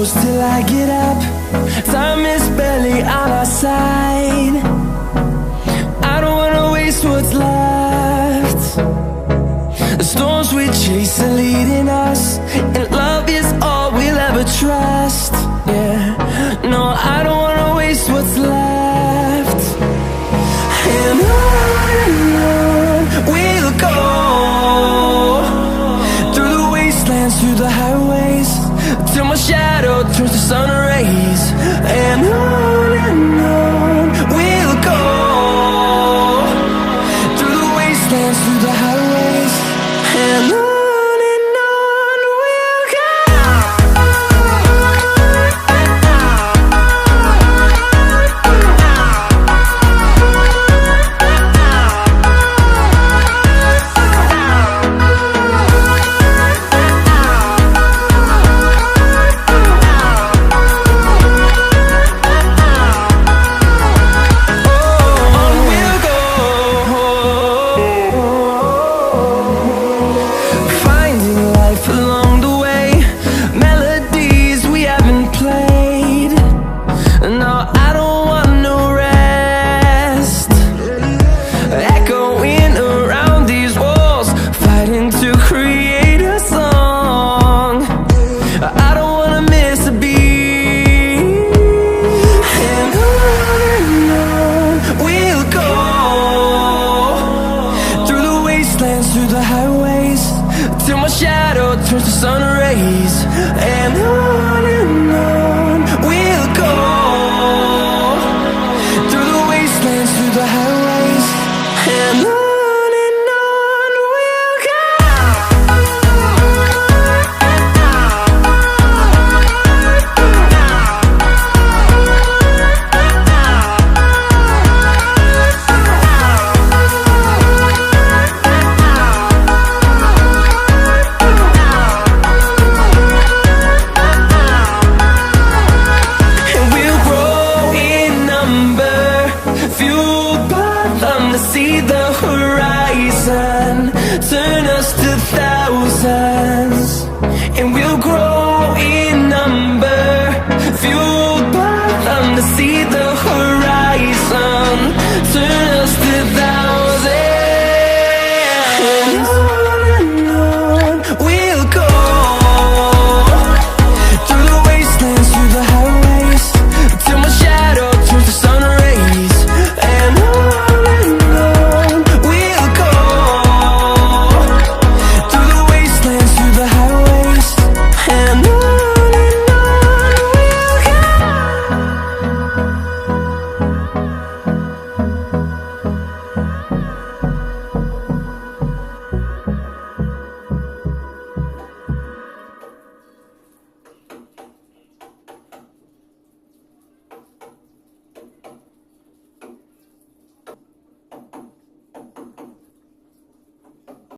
close till I get up. Time is barely on our side. I don't wanna waste what's left. The storms we chase are leading us, and love is all we'll ever trust. Yeah, no, I don't wanna waste what's left. And on we'll go, through the wastelands, through the highways, till my shadow turns to sun rays. And on we'll go, through the wastelands, through the highways, and on. Through the highways, till my shadow turns to sun rays. And on we'll go, through the wastelands, through the highways, and on. See the horizon, turn us to thousands.